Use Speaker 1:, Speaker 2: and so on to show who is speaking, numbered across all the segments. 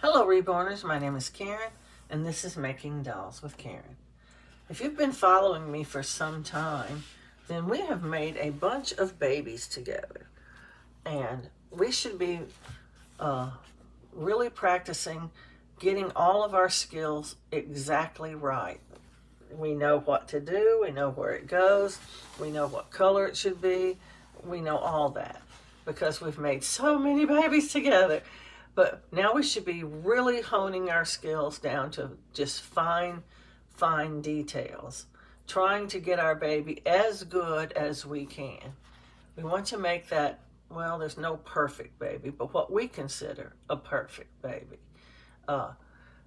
Speaker 1: Hello Reborners, my name is Karen and this is Making Dolls with Karen. If you've been following me for some time, then we have made a bunch of babies together and we should be really practicing getting all of our skills exactly right. We know what to do, we know where it goes, we know what color it should be, we know all that because we've made so many babies together. But now we should be really honing our skills down to just fine details, trying to get our baby as good as we can. We want to make that, well, there's no perfect baby, but what we consider a perfect baby. Uh,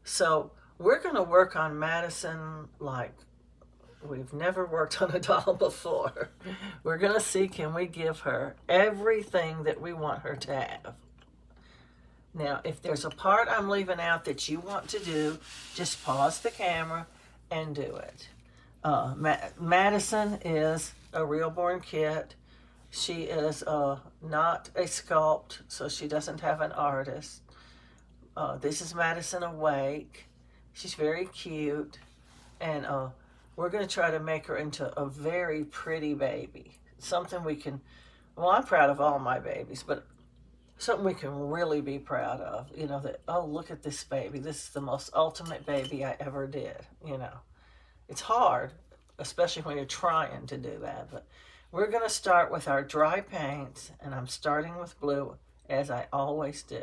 Speaker 1: so we're going to work on Madison like we've never worked on a doll before. We're going to see, can we give her everything that we want her to have? Now, if there's a part I'm leaving out that you want to do, just pause the camera and do it. Madison is a real born kit. She is not a sculpt, so she doesn't have an artist. This is Madison awake. She's very cute, and we're going to try to make her into a very pretty baby. Something we can, well, I'm proud of all my babies, but something we can really be proud of, that, oh, look at this baby. This is the most ultimate baby I ever did, It's hard, especially when you're trying to do that, but we're going to start with our dry paints, and I'm starting with blue, as I always do.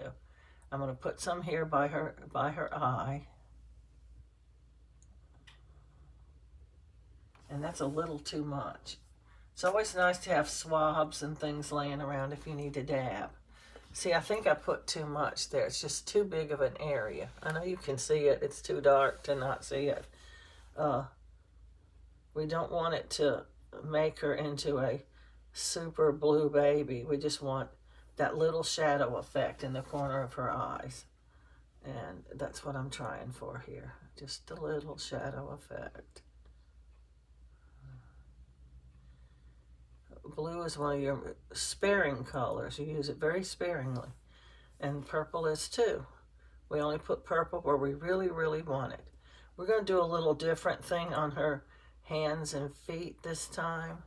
Speaker 1: I'm going to put some here by her eye, and that's a little too much. It's always nice to have swabs and things laying around if you need to dab. See, I think I put too much there. It's just too big of an area. I know you can see it. It's too dark to not see it. We don't want it to make her into a super blue baby. We just want that little shadow effect in the corner of her eyes. And that's what I'm trying for here. Just a little shadow effect. Blue is one of your sparing colors. You use it very sparingly. And purple is too. We only put purple where we really, really want it. We're going to do a little different thing on her hands and feet this time.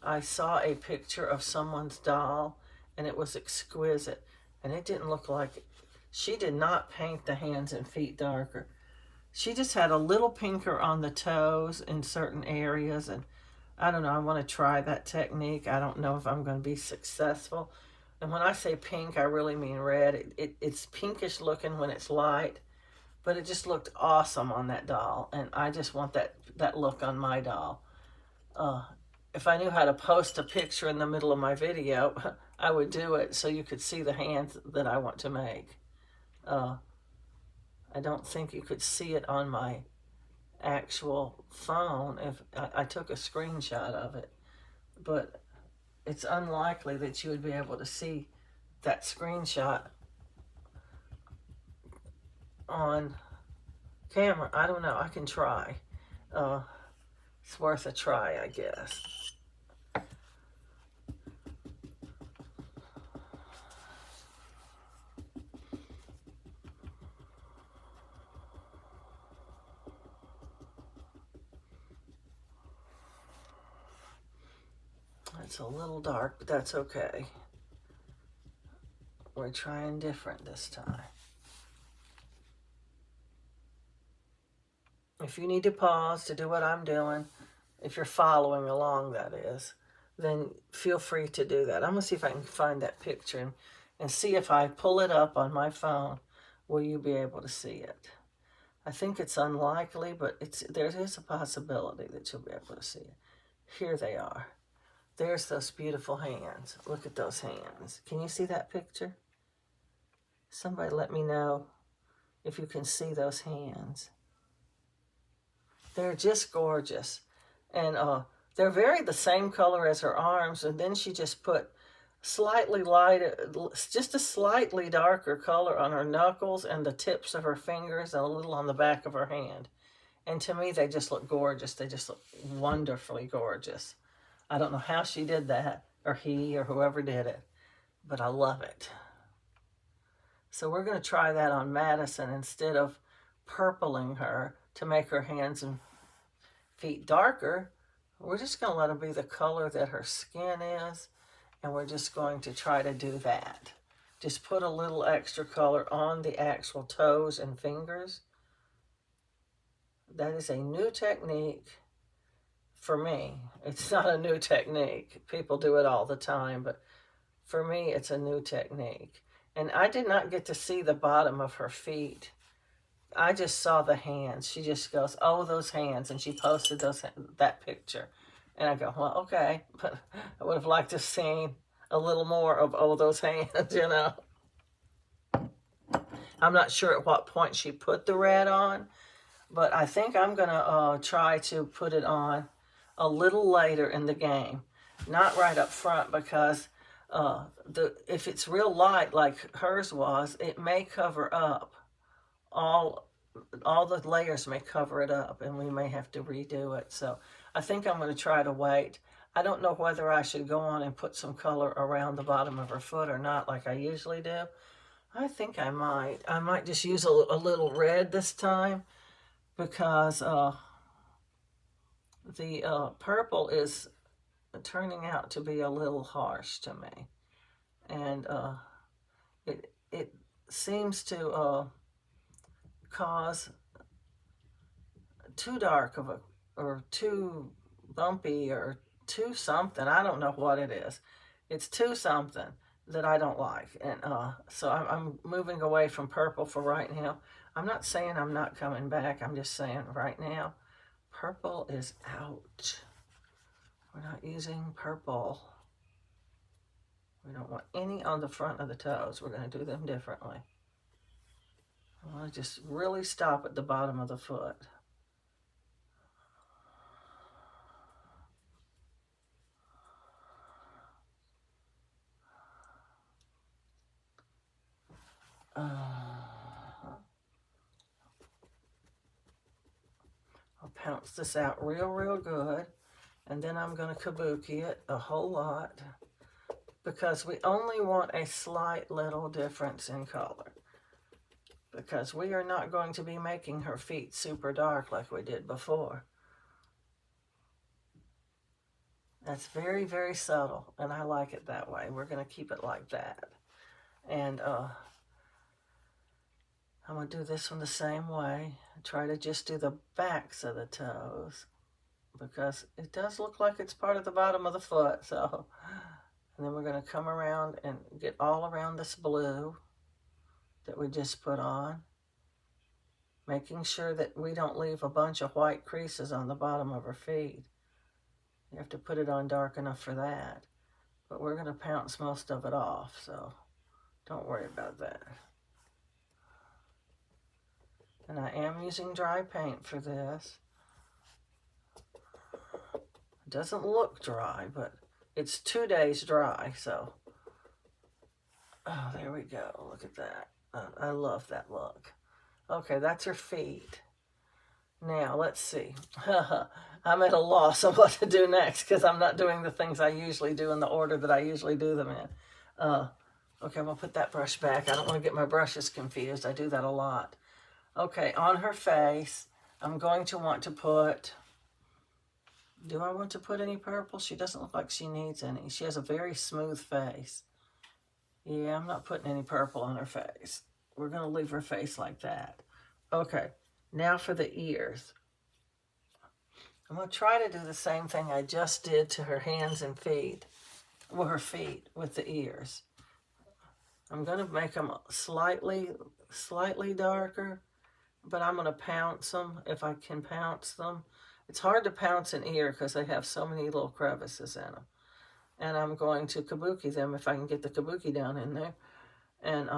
Speaker 1: I saw a picture of someone's doll, and it was exquisite. And it didn't look like it. She did not paint the hands and feet darker. She just had a little pinker on the toes in certain areas, and I don't know, I want to try that technique. I don't know if I'm going to be successful. And when I say pink, I really mean red. It's pinkish looking when it's light, but it just looked awesome on that doll. And I just want that look on my doll. If I knew how to post a picture in the middle of my video, I would do it so you could see the hands that I want to make. I don't think you could see it on my actual phone if I took a screenshot of it, but it's unlikely that you would be able to see that screenshot on camera. I don't know. I can try. It's worth a try, I guess. It's a little dark, but that's okay. We're trying different this time. If you need to pause to do what I'm doing, if you're following along, that is, then feel free to do that. I'm going to see if I can find that picture and see if I pull it up on my phone, will you be able to see it? I think it's unlikely, but there is a possibility that you'll be able to see it. Here they are. There's those beautiful hands. Look at those hands. Can you see that picture? Somebody let me know if you can see those hands. They're just gorgeous. And they're very the same color as her arms, and then she just put slightly lighter, just a slightly darker color on her knuckles and the tips of her fingers and a little on the back of her hand. And to me, they just look gorgeous. They just look wonderfully gorgeous. I don't know how she did that, or he, or whoever did it, but I love it. So we're going to try that on Madison instead of purpling her to make her hands and feet darker. We're just going to let them be the color that her skin is, and we're just going to try to do that. Just put a little extra color on the actual toes and fingers. That is a new technique for me. It's not a new technique. People do it all the time, but for me, it's a new technique. And I did not get to see the bottom of her feet. I just saw the hands. She just goes, "Oh, those hands," and she posted that picture. And I go, "Well, okay," but I would have liked to have seen a little more of, "Oh, those hands," you know. I'm not sure at what point she put the red on, but I think I'm going to try to put it on a little later in the game. Not right up front, because if it's real light like hers was, it may cover up. All the layers may cover it up, and we may have to redo it. So I think I'm going to try to wait. I don't know whether I should go on and put some color around the bottom of her foot or not like I usually do. I think I might. I might just use a little red this time, because the purple is turning out to be a little harsh to me. And it seems to cause too dark of a, or too bumpy, or too something. I don't know what it is. It's too something that I don't like. And so I'm moving away from purple for right now. I'm not saying I'm not coming back. I'm just saying right now, purple is out. We're not using purple. We don't want any on the front of the toes. We're going to do them differently. I want to just really stop at the bottom of the foot. I'll pounce this out real good, and then I'm going to kabuki it a whole lot, because we only want a slight little difference in color, because we are not going to be making her feet super dark like we did before. That's very subtle, and I like it that way. We're going to keep it like that. And I'm going to do this one the same way. Try to just do the backs of the toes, because it does look like it's part of the bottom of the foot. So, and then we're going to come around and get all around this blue that we just put on, making sure that we don't leave a bunch of white creases on the bottom of her feet. You have to put it on dark enough for that. But we're going to pounce most of it off, so don't worry about that. And I am using dry paint for this. It doesn't look dry, but it's 2 days dry, so. Oh, there we go. Look at that. I love that look. Okay, that's her feet. Now, let's see. I'm at a loss on what to do next, because I'm not doing the things I usually do in the order that I usually do them in. Okay, I'm going to put that brush back. I don't want to get my brushes confused. I do that a lot. Okay, on her face, I'm going to want to put... Do I want to put any purple? She doesn't look like she needs any. She has a very smooth face. Yeah, I'm not putting any purple on her face. We're going to leave her face like that. Okay, now for the ears. I'm going to try to do the same thing I just did to her hands and feet. Well, her feet with the ears. I'm going to make them slightly darker, but I'm going to pounce them if I can pounce them. It's hard to pounce an ear because they have so many little crevices in them. And I'm going to kabuki them if I can get the kabuki down in there, and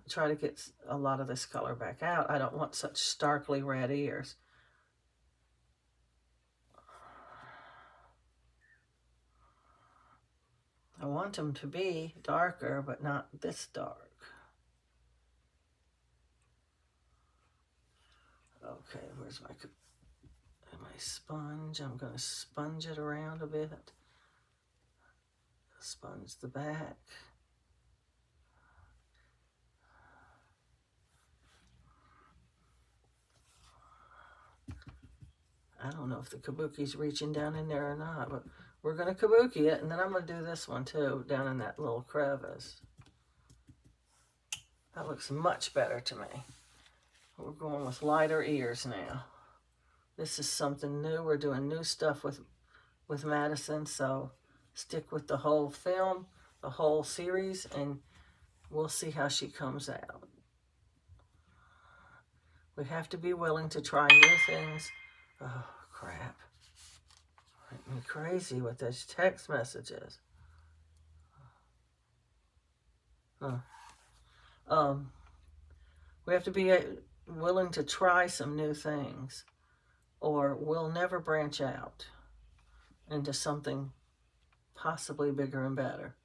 Speaker 1: try to get a lot of this color back out. I don't want such starkly red ears. I want them to be darker, but not this dark. Okay, where's my sponge? I'm going to sponge it around a bit. Sponge the back. I don't know if the kabuki's reaching down in there or not, but we're going to kabuki it, and then I'm going to do this one too, down in that little crevice. That looks much better to me. We're going with lighter ears now. This is something new. We're doing new stuff with Madison, so stick with the whole film, the whole series, and we'll see how she comes out. We have to be willing to try new things. Oh, crap. Make me crazy with those text messages. We have to be willing to try some new things, or we'll never branch out into something possibly bigger and better.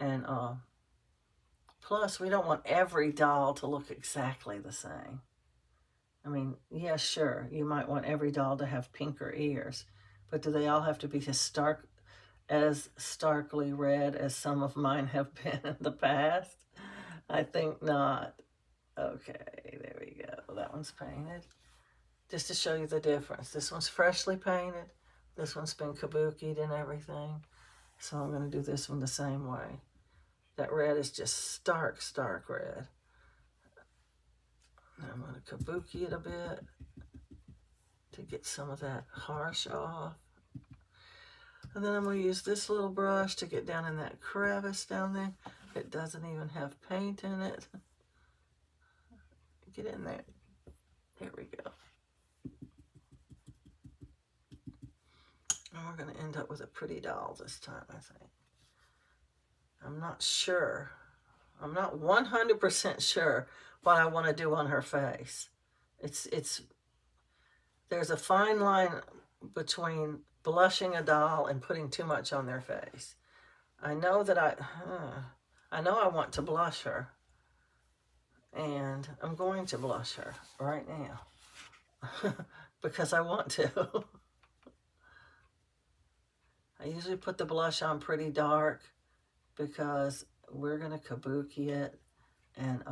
Speaker 1: And plus, we don't want every doll to look exactly the same. I mean, yeah, sure, you might want every doll to have pinker ears, but do they all have to be as starkly red as some of mine have been in the past? I think not. Okay, there we go. That one's painted. Just to show you the difference. This one's freshly painted. This one's been kabukied and everything. So I'm going to do this one the same way. That red is just stark, stark red. Now I'm going to kabuki it a bit to get some of that harsh off. And then I'm going to use this little brush to get down in that crevice down there. It doesn't even have paint in it. Get in there. There we go. And we're going to end up with a pretty doll this time, I think. I'm not sure. I'm not 100% sure what I want to do on her face. There's a fine line between blushing a doll and putting too much on their face. I know that I want to blush her, and I'm going to blush her right now because I want to. I usually put the blush on pretty dark because we're going to kabuki it and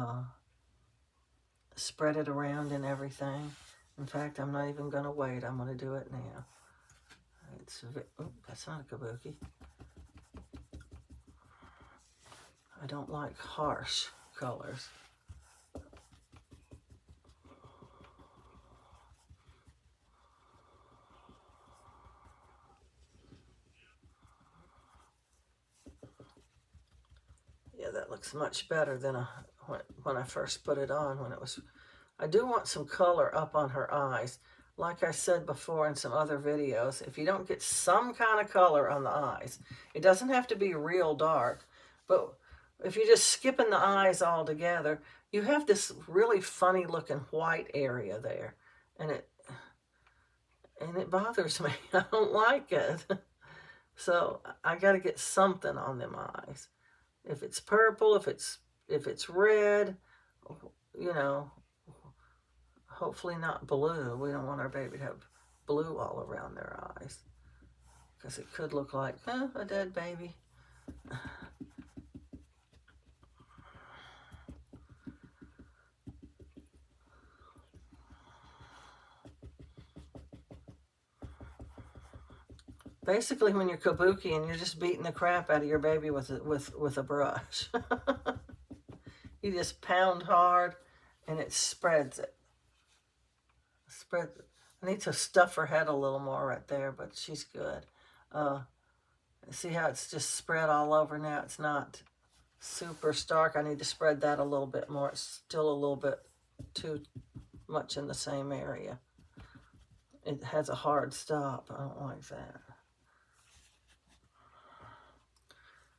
Speaker 1: spread it around and everything. In fact, I'm not even going to wait. I'm going to do it now. That's not a kabuki. I don't like harsh colors. Yeah, that looks much better than when I first put it on. I do want some color up on her eyes. Like I said before in some other videos, if you don't get some kind of color on the eyes, it doesn't have to be real dark, but if you're just skipping the eyes altogether, you have this really funny looking white area there, and it bothers me. I don't like it. So I got to get something on them eyes. If it's purple, if it's red, you know, hopefully not blue. We don't want our baby to have blue all around their eyes, because it could look like a dead baby. Basically, when you're kabukiing, you're just beating the crap out of your baby with a brush. You just pound hard, and it spreads it. I need to stuff her head a little more right there, but she's good. See how it's just spread all over now? It's not super stark. I need to spread that a little bit more. It's still a little bit too much in the same area. It has a hard stop. I don't like that.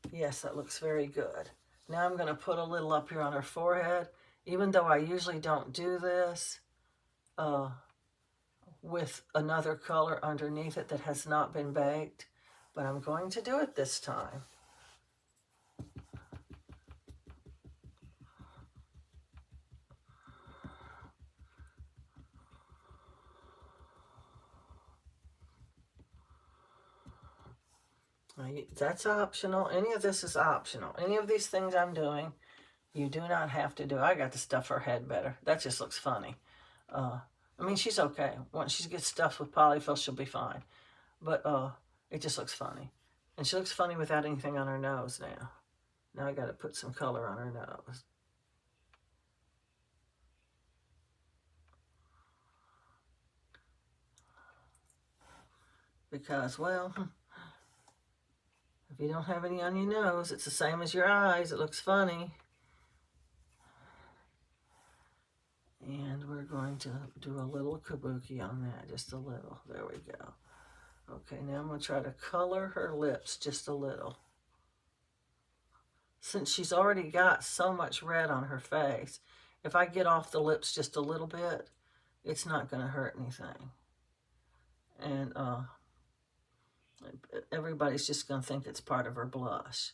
Speaker 1: Yes, that looks very good. Now I'm going to put a little up here on her forehead, even though I usually don't do this, with another color underneath it that has not been baked, but I'm going to do it this time. That's optional. Any of this is optional. Any of these things I'm doing, you do not have to do. I got to stuff her head better. That just looks funny. I mean, she's okay. Once she gets stuffed with polyfill, she'll be fine. But it just looks funny. And she looks funny without anything on her nose now. Now I got to put some color on her nose. Because, well, if you don't have any on your nose, it's the same as your eyes. It looks funny. And we're going to do a little kabuki on that, just a little. There we go. Okay, now I'm going to try to color her lips just a little. Since she's already got so much red on her face, if I get off the lips just a little bit, it's not going to hurt anything. And everybody's just going to think it's part of her blush.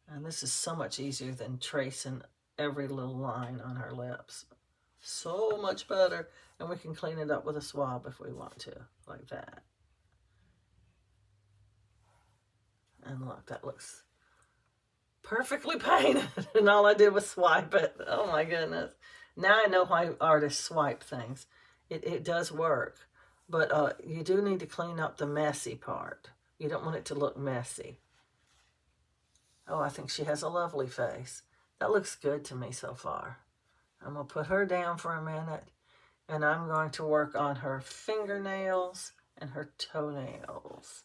Speaker 1: And this is so much easier than tracing every little line on her lips. So much better. And we can clean it up with a swab if we want to, like that. And look, that looks perfectly painted. And all I did was swipe it. Oh my goodness. Now I know why artists swipe things. It does work. But you do need to clean up the messy part. You don't want it to look messy. Oh, I think she has a lovely face. That looks good to me so far. I'm going to put her down for a minute. And I'm going to work on her fingernails and her toenails.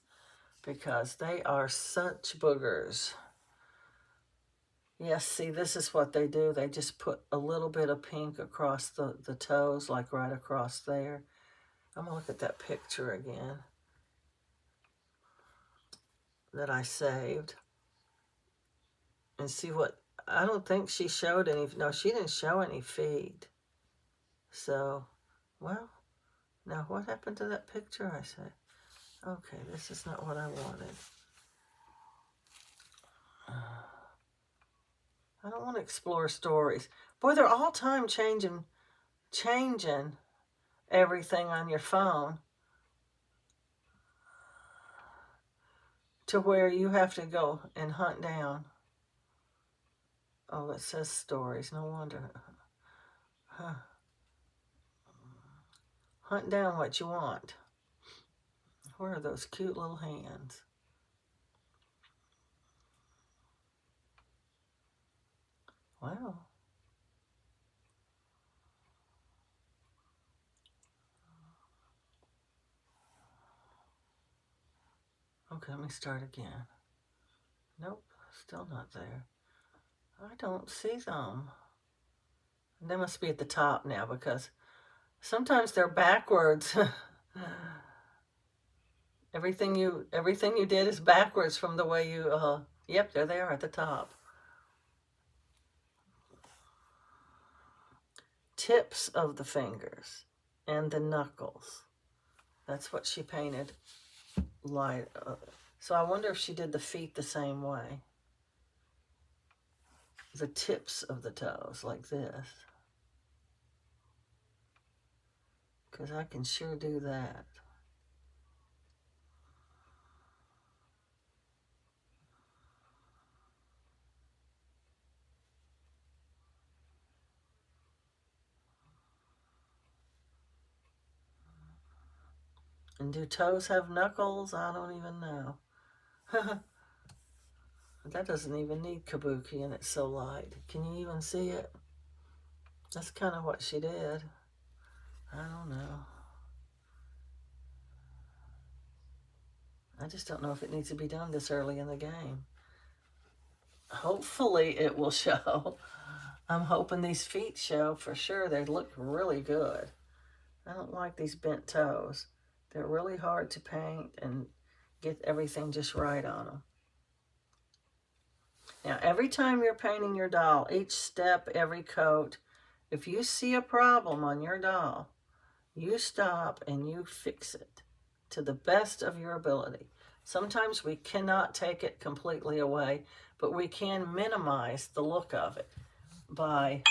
Speaker 1: Because they are such boogers. Yes, see, this is what they do. They just put a little bit of pink across the toes, like right across there. I'm going to look at that picture again that I saved. And see what, I don't think she showed any, no, she didn't show any feet. So, well, now what happened to that picture I said? Okay, this is not what I wanted. I don't want to explore stories. Boy, they're all time changing everything on your phone to where you have to go and hunt down. Oh, it says stories. No wonder. Huh. Hunt down what you want. Where are those cute little hands? Wow. Okay, let me start again. Nope, still not there. I don't see them. They must be at the top now because sometimes they're backwards. Everything you did is backwards from the way you, yep, there they are at the top. Tips of the fingers and the knuckles. That's what she painted light. So I wonder if she did the feet the same way. The tips of the toes, like this. Because I can sure do that. And do toes have knuckles? I don't even know. That doesn't even need kabuki and it's so light. Can you even see it? That's kind of what she did. I don't know. I just don't know if it needs to be done this early in the game. Hopefully it will show. I'm hoping these feet show for sure. They look really good. I don't like these bent toes. They're really hard to paint and get everything just right on them. Now, every time you're painting your doll, each step, every coat, if you see a problem on your doll, you stop and you fix it to the best of your ability. Sometimes we cannot take it completely away, but we can minimize the look of it by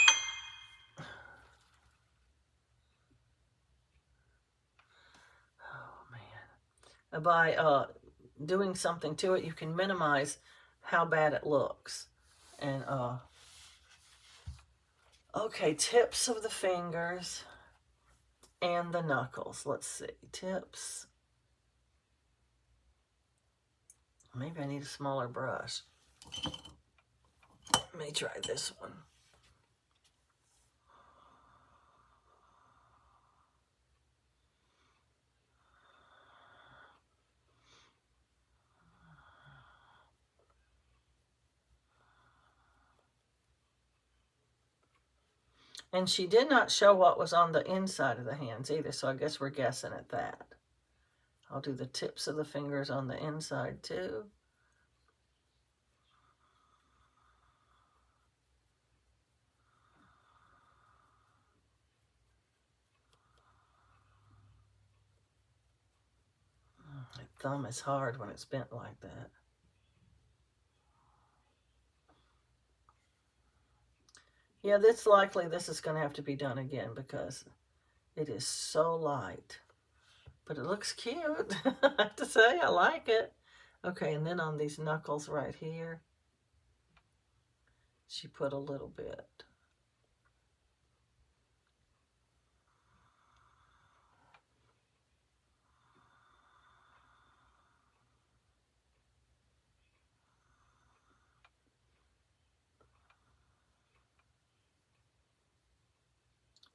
Speaker 1: doing something to it. You can minimize how bad it looks. And okay, tips of the fingers. and the knuckles. Let's see, tips. Maybe I need a smaller brush. Let me try this one. And she did not show what was on the inside of the hands either, so I guess we're guessing at that. I'll do the tips of the fingers on the inside too. My thumb is hard when it's bent like that. Yeah, it's likely this is going to have to be done again because it is so light. But it looks cute. I have to say, I like it. Okay, and then on these knuckles right here, she put a little bit.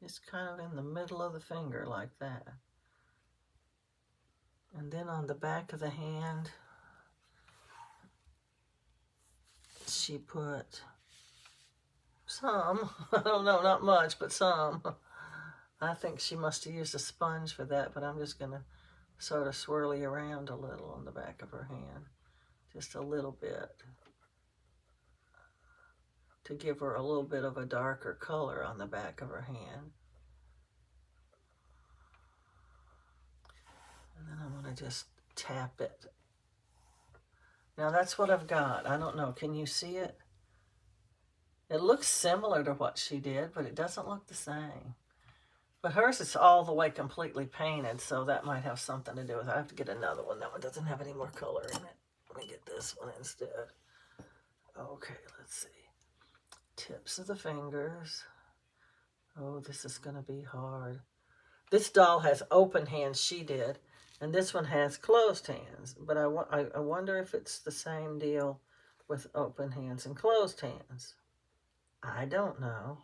Speaker 1: It's kind of in the middle of the finger like that. And then on the back of the hand, she put some, I don't know, not much, but some. I think she must have used a sponge for that, but I'm just going to sort of swirly around a little on the back of her hand. Just a little bit. To give her a little bit of a darker color on the back of her hand. And then I'm going to just tap it. Now that's what I've got. I don't know. Can you see it? It looks similar to what she did, but it doesn't look the same. But hers is all the way completely painted, so that might have something to do with it. I have to get another one. That one doesn't have any more color in it. Let me get this one instead. Okay, let's see. Tips of the fingers. Oh, this is going to be hard. This doll has open hands, she did, and this one has closed hands. But I wonder if it's the same deal with open hands and closed hands. I don't know.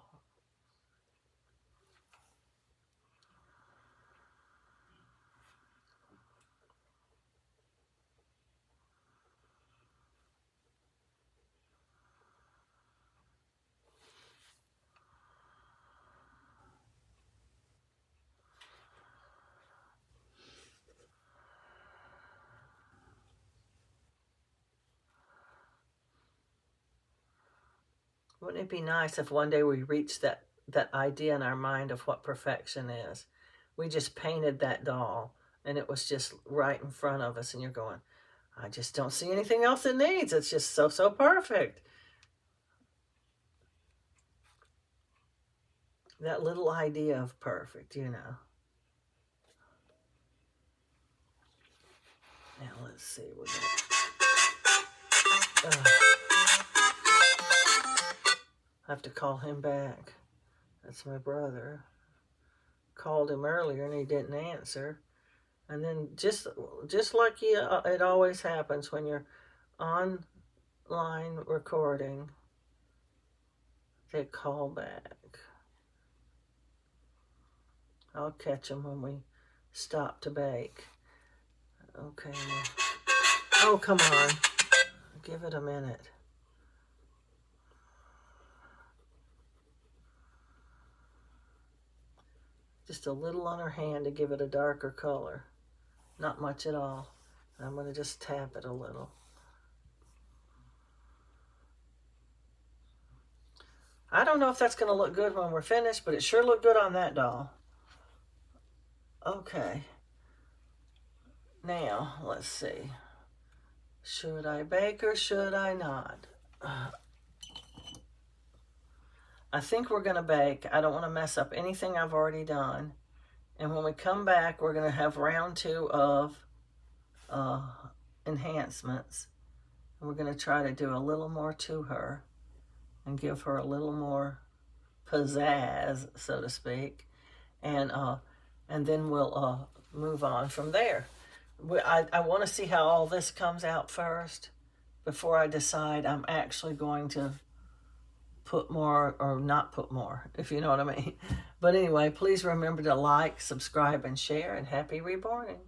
Speaker 1: Wouldn't it be nice if one day we reached that idea in our mind of what perfection is? We just painted that doll, and it was just right in front of us, and you're going, I just don't see anything else it needs. It's just so, so perfect. That little idea of perfect, you know. Now, let's see. We're gonna... I have to call him back. That's my brother. Called him earlier and he didn't answer. And then just like it always happens when you're online recording, they call back. I'll catch them when we stop to bake. Okay. Oh, come on. Give it a minute. Just a little on her hand to give it a darker color. Not much at all. I'm going to just tap it a little. I don't know if that's going to look good when we're finished, but it sure looked good on that doll. Okay. Now, let's see. Should I bake or should I not? I think we're going to bake. I don't want to mess up anything I've already done. And when we come back, we're going to have round 2 of enhancements. And we're going to try to do a little more to her and give her a little more pizzazz, so to speak. And and then we'll move on from there. I want to see how all this comes out first before I decide I'm actually going to put more or not put more, if you know what I mean. But anyway, please remember to like, subscribe, and share, and happy reborning.